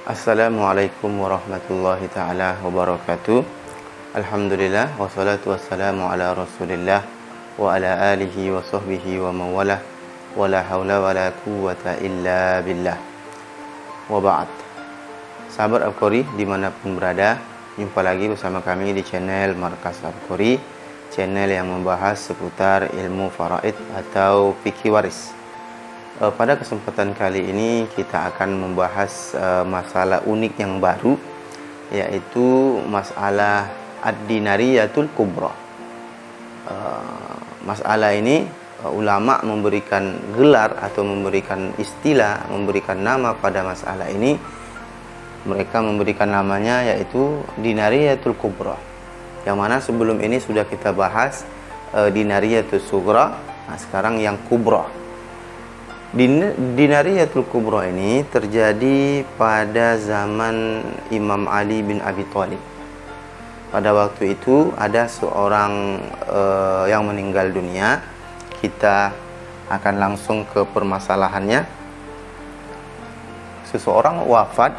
Assalamualaikum warahmatullahi ta'ala wabarakatuh. Alhamdulillah wassalatu wassalamu ala rasulillah wa ala alihi wa sahbihi wa mawalah wa la hawla wa la quwwata illa billah wa ba'd. Sahabat Al-Qori dimanapun berada, jumpa lagi bersama kami di channel Markas Al-Qori, channel yang membahas seputar ilmu faraid atau fikih waris. Pada kesempatan kali ini kita akan membahas masalah unik yang baru, yaitu masalah ad-dinariyatul kubra. Masalah ini ulama memberikan gelar atau memberikan istilah, memberikan nama pada masalah ini. Mereka memberikan namanya yaitu dinariyatul kubra, yang mana sebelum ini sudah kita bahas dinariyatul sughra. Nah, sekarang yang kubra. Dinariyatul kubra ini terjadi pada zaman Imam Ali bin Abi Thalib. Pada waktu itu ada seorang yang meninggal dunia. Kita akan langsung ke permasalahannya. Seseorang wafat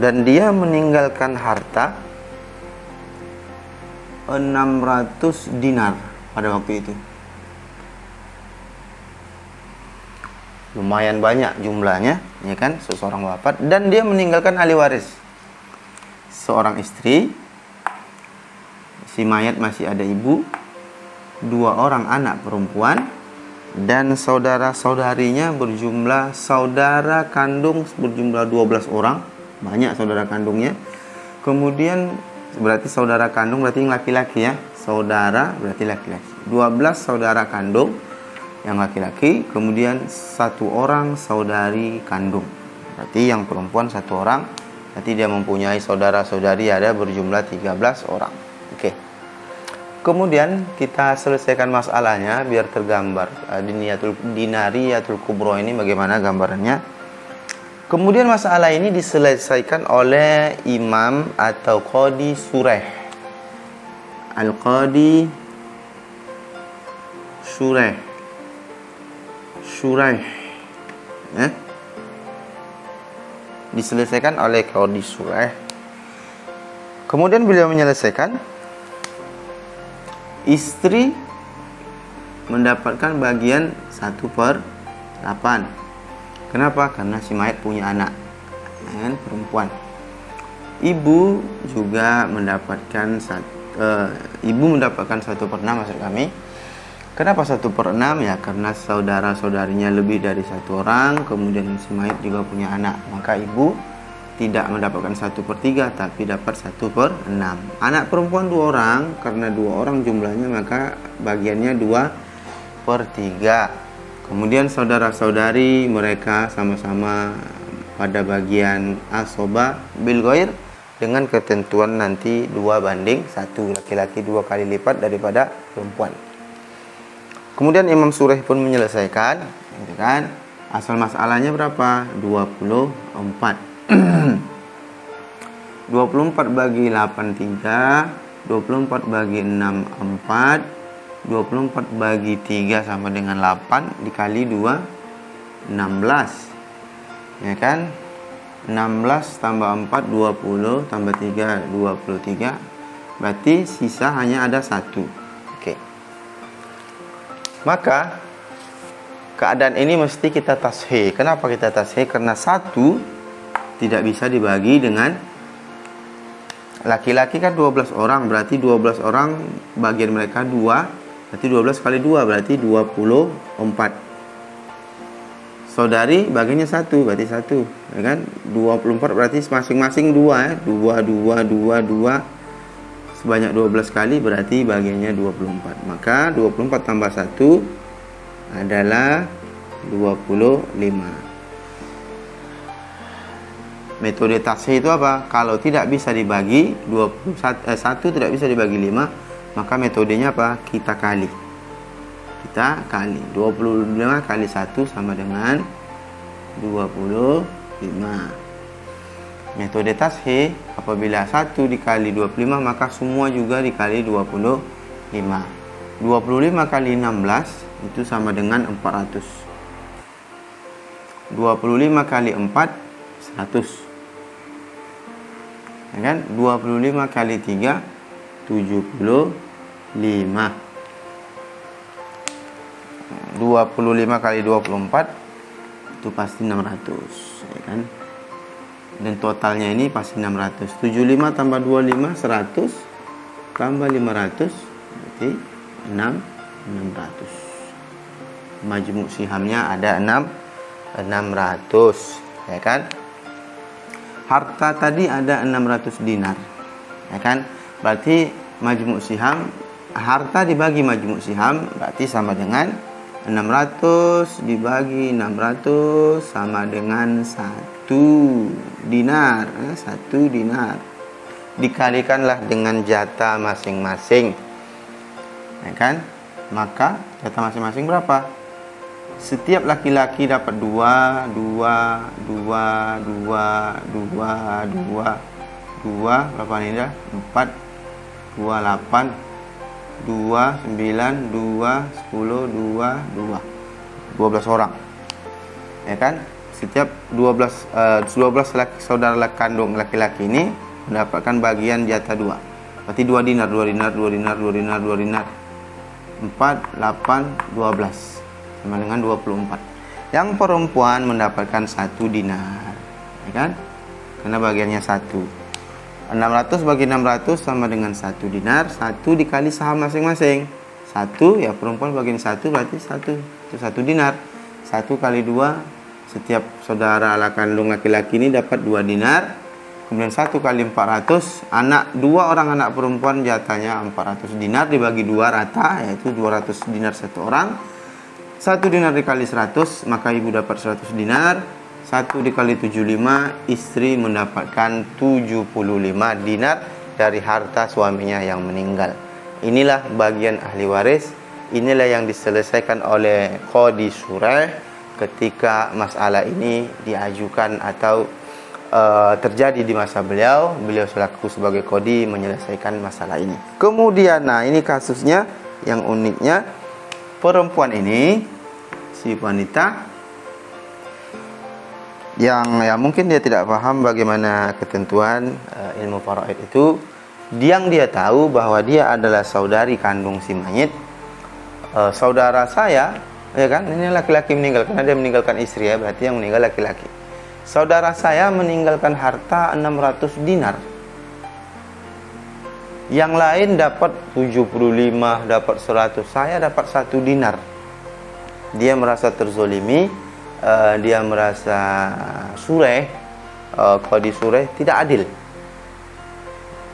dan dia meninggalkan harta 600 dinar pada waktu itu. Lumayan banyak jumlahnya, ya kan? Seseorang wafat dan dia meninggalkan ahli waris. Seorang istri, si mayat masih ada ibu, 2 orang anak perempuan, dan saudara-saudarinya berjumlah, saudara kandung berjumlah 12 orang, banyak saudara kandungnya. Kemudian berarti saudara kandung berarti yang laki-laki ya, saudara berarti laki-laki. 12 saudara kandung yang laki-laki, kemudian 1 orang saudari kandung. Berarti yang perempuan 1 orang, berarti dia mempunyai saudara-saudari ada berjumlah 13 orang. Oke. Kemudian kita selesaikan masalahnya biar tergambar dinariyatul kubra ini bagaimana gambarannya. Kemudian masalah ini diselesaikan oleh imam atau qadi sureh. Al-qadi sureh. Ya. Diselesaikan oleh qadi sureh. Kemudian beliau menyelesaikan, istri mendapatkan bagian 1/8. Kenapa? Karena si mayat punya anak, kan, perempuan. Ibu juga mendapatkan 1/6 maksud kami. Kenapa 1/6? Ya karena saudara-saudarinya lebih dari 1 orang, kemudian si mayat juga punya anak, maka ibu tidak mendapatkan 1/3 tapi dapat 1/6. Anak perempuan 2 orang, karena 2 orang jumlahnya maka bagiannya 2/3. Kemudian saudara-saudari mereka sama-sama pada bagian asoba bil ghair dengan ketentuan nanti 2:1, laki-laki 2 kali lipat daripada perempuan. Kemudian Imam Sureh pun menyelesaikan, gitu kan? Asal masalahnya berapa? 24. 24 bagi 8 3, 24 bagi 6 4, 24 bagi 3 sama dengan 8, dikali 2 16. Ya kan? 16 tambah 4 20 tambah 3 23. Berarti sisa hanya ada 1. Maka keadaan ini mesti kita tashih. Kenapa kita tashih? Karena 1 tidak bisa dibagi dengan laki-laki kan 12 orang, berarti 12 orang bagian mereka 2, berarti 12 kali 2 berarti 24. Saudari bagiannya 1, berarti 1, ya kan? 24 berarti masing-masing 2 ya. 2 2 2 2 sebanyak 12 kali berarti bagiannya 24. Maka 24 tambah 1 adalah 25. Metode tashih itu apa? Kalau tidak bisa dibagi 1 tidak bisa dibagi 5, maka metodenya apa? Kita kali. 25 kali 1 sama dengan 25. Metode tashih apabila 1 dikali 25 maka semua juga dikali 25. 25 kali 16 itu sama dengan 400. 25 kali 4 100. Ya kan? 25 kali 3 75. 25 kali 24 itu pasti 600, ya kan? Dan totalnya ini pasti 600. 75 tambah 25 100 tambah 500 berarti 600. Majmuk sihamnya ada 600, ya kan? Harta tadi ada 600 dinar, ya kan? Berarti majmuk siham, harta dibagi majmuk siham berarti sama dengan 600 dibagi 600 sama dengan 1 dinar. 1 dinar dikalikanlah dengan jatah masing-masing, ya kan? Maka jatah masing-masing berapa? Setiap laki-laki dapat 2 berapa ini dah? 4 2 8 2 9 2 10 2 12 orang, ya kan? Setiap 12 saudara kandung laki-laki ini mendapatkan bagian jatah 2. Berarti 2 dinar 4 8 12 sama dengan 24. Yang perempuan mendapatkan 1 dinar, ya kan? Karena bagiannya 1. 600 bagi 600 sama dengan 1 dinar. 1 dikali saham masing-masing. 1 ya perempuan bagian 1 berarti 1. Itu 1 dinar. 1 kali 2, setiap saudara kandung laki-laki ini dapat 2 dinar. Kemudian 1 kali 400, 2 orang anak perempuan jatahnya 400 dinar dibagi 2 rata, yaitu 200 dinar satu orang. 1 dinar dikali 100, maka ibu dapat 100 dinar. 1 dikali 75, istri mendapatkan 75 dinar dari harta suaminya yang meninggal. Inilah bagian ahli waris. Inilah yang diselesaikan oleh Qadi Shuraih ketika masalah ini diajukan atau terjadi di masa beliau. Beliau selaku sebagai qadi menyelesaikan masalah ini. Kemudian, nah ini kasusnya yang uniknya, perempuan ini, si wanita yang ya mungkin dia tidak paham bagaimana ketentuan ilmu faraid itu. Yang dia tahu bahwa dia adalah saudari kandung si mayit. Saudara saya, ya kan, ini laki-laki meninggal karena dia meninggalkan istri, ya, berarti yang meninggal laki-laki. Saudara saya meninggalkan harta 600 dinar. Yang lain dapat 75, dapat 100. Saya dapat 1 dinar. Dia merasa terzolimi, dia merasa Shuraih, Qadi Shuraih tidak adil.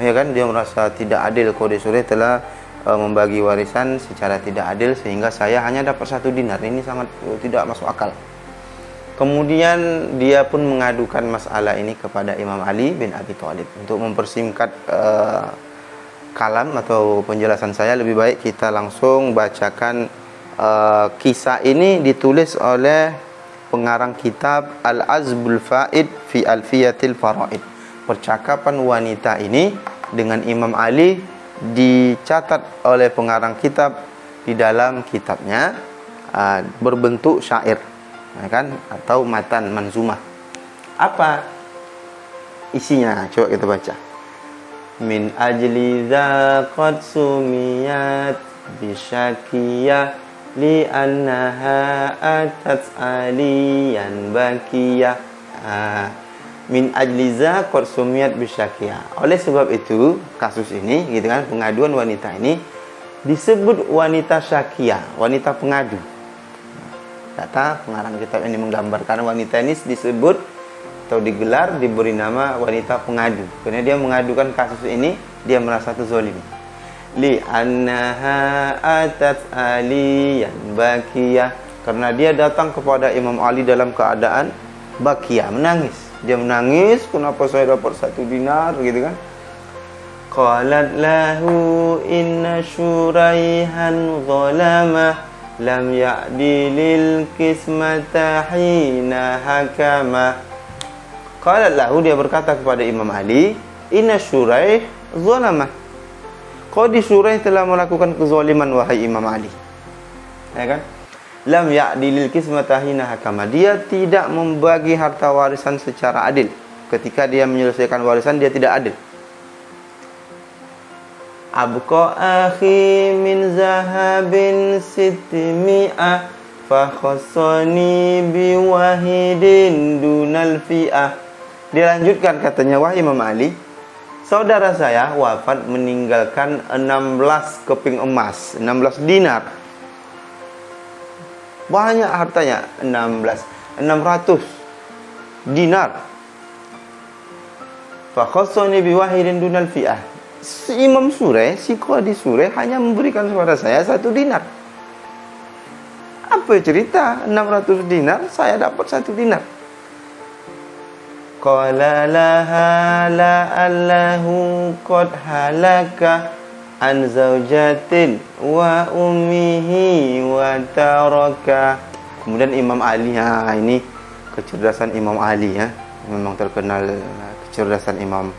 Ya kan, dia merasa tidak adil, Qadi Shuraih telah membagi warisan secara tidak adil sehingga saya hanya dapat 1 dinar. Ini sangat tidak masuk akal. Kemudian dia pun mengadukan masalah ini kepada Imam Ali bin Abi Thalib. Untuk mempersingkat kalam atau penjelasan saya, lebih baik kita langsung bacakan kisah ini. Ditulis oleh pengarang kitab Al-Azbul Faid fi Alfiyatil Faraid. Percakapan wanita ini dengan Imam Ali dicatat oleh pengarang kitab di dalam kitabnya berbentuk syair, ya kan, atau matan manzumah. Apa isinya? Coba kita baca. Min ajli dza qad sumiyat bisyakiyah li annaha atat aliyan bakiyah. Min ajli dza qad sumiyat bisyakiyah. Oleh sebab itu, kasus ini, gitu kan, pengaduan wanita ini disebut wanita syakiyah, wanita pengadu. Kata pengarang kitab ini menggambarkan wanita ini disebut atau digelar, diberi nama wanita pengadu karena dia mengadukan kasus ini, dia merasa terzalimi. Li annaha atat aliyan bakiyah, karena dia datang kepada Imam Ali dalam keadaan bakiyah, menangis. Dia menangis, kenapa saya dapat 1 dinar, gitu kan. Qalat lahu inna Shuraihan zalamah lam ya'dilil kismata hina hakama. Qalat lahu, dia berkata kepada Imam Ali, inna Shuraih zalamah, Qadi Shuraih telah melakukan kezaliman wahai Imam Ali, ya kan. Lam ya'dilil kismata hina hakama, dia tidak membagi harta warisan secara adil ketika dia menyelesaikan warisan dia tidak adil. Abqa akhi min zahabin sitmi'ah fa khassani bi wahidin dunal fi'ah. Dia lanjutkan katanya, wahai Imam Ali, saudara saya wafat meninggalkan 16 keping emas, 16 dinar. Banyak hartanya, 600 dinar. Fa khassani bi wahidin dunal fi'ah. Si Imam Sureh, si Qadi Sureh hanya memberikan kepada saya 1 dinar. Apa cerita 600 dinar, saya dapat 1 dinar. Qala laha la'allahu qad halaka an zaujatin wa ummihi wa taraka. Kemudian Imam Ali, ini kecerdasan Imam Ali ya. Memang terkenal kecerdasan Imam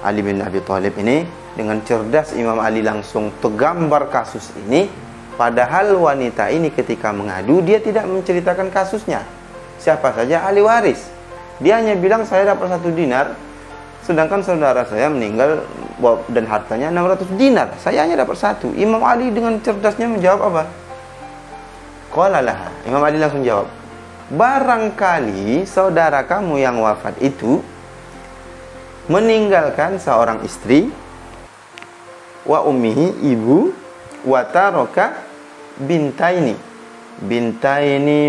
Ali bin Abi Thalib ini. Dengan cerdas Imam Ali langsung tergambar kasus ini. Padahal wanita ini ketika mengadu dia tidak menceritakan kasusnya. Siapa saja ahli waris. Dia hanya bilang saya dapat 1 dinar, sedangkan saudara saya meninggal dan hartanya 600 dinar. Saya hanya dapat 1. Imam Ali dengan cerdasnya menjawab apa? Qala laha. Imam Ali langsung jawab, barangkali saudara kamu yang wafat itu meninggalkan seorang istri, wa ummihi, ibu, wa taraka bintaini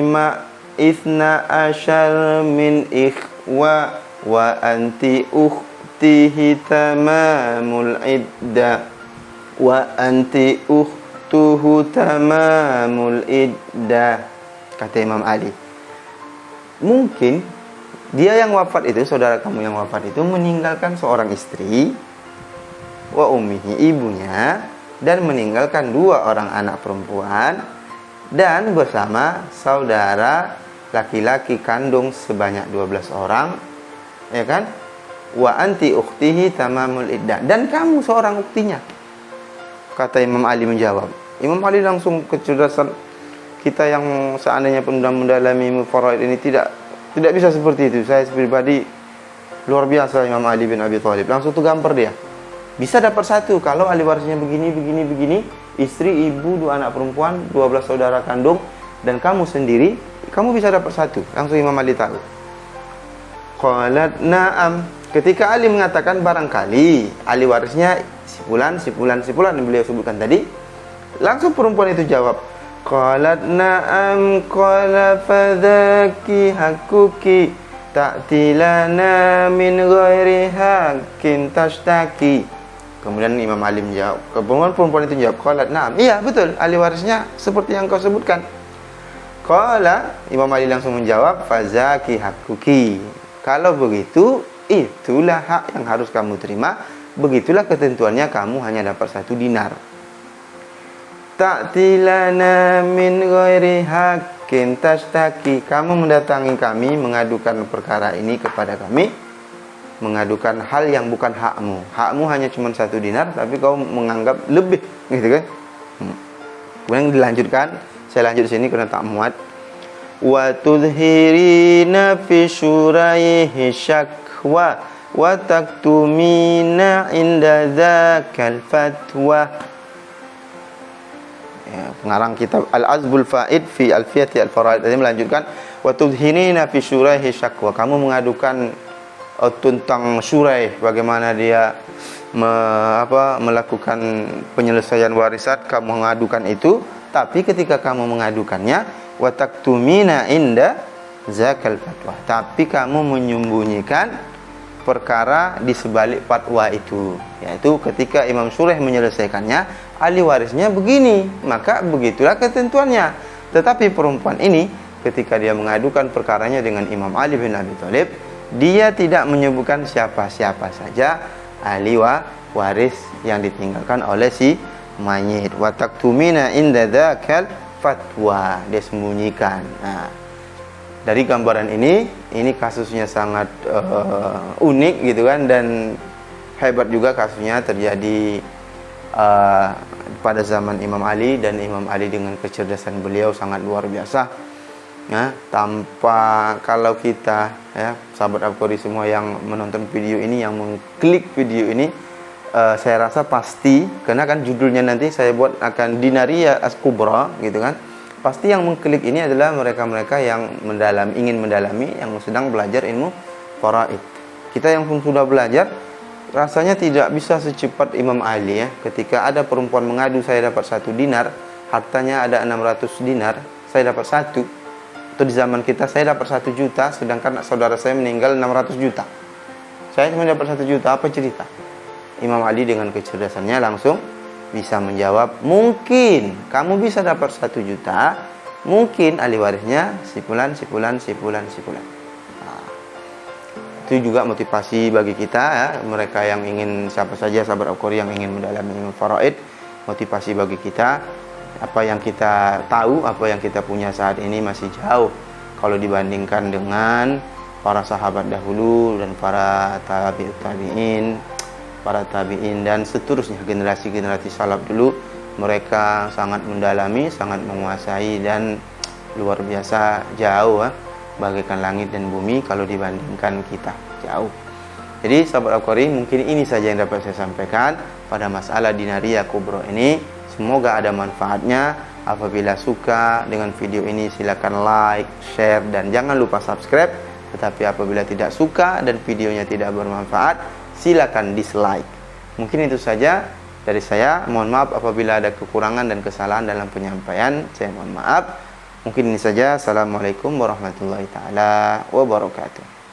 ma ithna asyar min ikhwa wa anti ukhtihi tamamul idda wa anti ukhtuhu tamamul idda. Kata Imam Ali, mungkin dia yang wafat itu, saudara kamu yang wafat itu meninggalkan seorang istri, wa ummihi, ibunya, dan meninggalkan 2 orang anak perempuan, dan bersama saudara laki-laki kandung sebanyak 12 orang, ya kan? Wa anti ukhtihi tamamul iddah, dan kamu seorang uktinya. Kata Imam Ali menjawab. Imam Ali langsung, kecerdasan kita yang seandainya pun mendalami faraid ini tidak bisa seperti itu. Saya pribadi luar biasa Imam Ali bin Abi Thalib. Langsung tergambar dia. Bisa dapat 1 kalau ahli warisnya begini, istri, ibu, 2 anak perempuan, 12 saudara kandung, dan kamu sendiri, kamu bisa dapat 1. Langsung Imam Ali tahu. Qalat na'am. Ketika Ali mengatakan barangkali ahli warisnya si fulan yang beliau sebutkan tadi, langsung perempuan itu jawab, qalat na'am qala fadzaki hakuki ta'tilana min ghairi hakin tashtaki. Kemudian Imam Ali menjawab, perempuan itu menjawab, qalat na'am, iya betul, ahli warisnya seperti yang kau sebutkan. Qala, Imam Ali langsung menjawab, fazaki hakuki. Kalau begitu, itulah hak yang harus kamu terima. Begitulah ketentuannya, kamu hanya dapat 1 dinar. Ta'tilana min ghairi hakin tashtaki. Kamu mendatangi kami, mengadukan perkara ini kepada kami, mengadukan hal yang bukan hakmu. Hakmu hanya cuma 1 dinar, tapi kau menganggap lebih, gitu kan? Kemudian dilanjutkan, saya lanjut di sini karena tak muat. Wa tudhirina fi syuraihi syakwa wa taktumina inda dzakal fatwa. Pengarang kitab Al-Azbul Faid fi Alfiyati Al-Faraid tadi melanjutkan, wa tudhirina fi syuraihi syakwa. Kamu mengadukan tentang syuraih, bagaimana dia melakukan penyelesaian warisan, kamu mengadukan itu, tapi ketika kamu mengadukannya, wa taktumina inda zakal fatwa, tapi kamu menyembunyikan perkara di sebalik fatwa itu, yaitu ketika Imam Sureh menyelesaikannya, ahli warisnya begini, maka begitulah ketentuannya. Tetapi perempuan ini ketika dia mengadukan perkaranya dengan Imam Ali bin Abi Thalib, dia tidak menyebutkan siapa-siapa saja ahli waris yang ditinggalkan oleh si mayit. Wa taktumina inda dzakal fatwa, dia sembunyikan. Nah, dari gambaran ini kasusnya sangat unik gitu kan, dan hebat juga kasusnya terjadi pada zaman Imam Ali, dan Imam Ali dengan kecerdasan beliau sangat luar biasa Ya, tanpa kalau kita ya sahabat Al-Qari semua yang menonton video ini, yang mengklik video ini, saya rasa pasti, karena kan judulnya nanti saya buat akan Dinaria As-Kubra gitu kan. Pasti yang mengklik ini adalah mereka-mereka yang ingin mendalami, yang sedang belajar ilmu faraid. Kita yang pun sudah belajar, rasanya tidak bisa secepat Imam Ali ya. Ketika ada perempuan mengadu, saya dapat 1 dinar, hartanya ada 600 dinar, saya dapat 1. Atau di zaman kita saya dapat 1 juta, sedangkan saudara saya meninggal 600 juta. Saya cuma dapat 1 juta, apa cerita? Imam Ali dengan kecerdasannya langsung bisa menjawab, mungkin kamu bisa dapat 1 juta, mungkin ahli warisnya sipulan. Nah, itu juga motivasi bagi kita ya, mereka yang ingin, siapa saja sahabat Al-Qari yang ingin mendalami ilmu faraid, motivasi bagi kita. Apa yang kita tahu, apa yang kita punya saat ini masih jauh kalau dibandingkan dengan para sahabat dahulu dan para tabi'in, dan seterusnya, generasi-generasi salaf dulu. Mereka sangat mendalami, sangat menguasai, dan luar biasa jauh bagaikan langit dan bumi kalau dibandingkan kita, jauh. Jadi sahabat Al-Qari, mungkin ini saja yang dapat saya sampaikan pada masalah Dinaria Kubra ini. Semoga ada manfaatnya. Apabila suka dengan video ini, silakan like, share, dan jangan lupa subscribe. Tetapi apabila tidak suka dan videonya tidak bermanfaat, silakan dislike. Mungkin itu saja dari saya. Mohon maaf apabila ada kekurangan dan kesalahan dalam penyampaian. Saya mohon maaf. Mungkin ini saja. Assalamualaikum warahmatullahi taala wabarakatuh.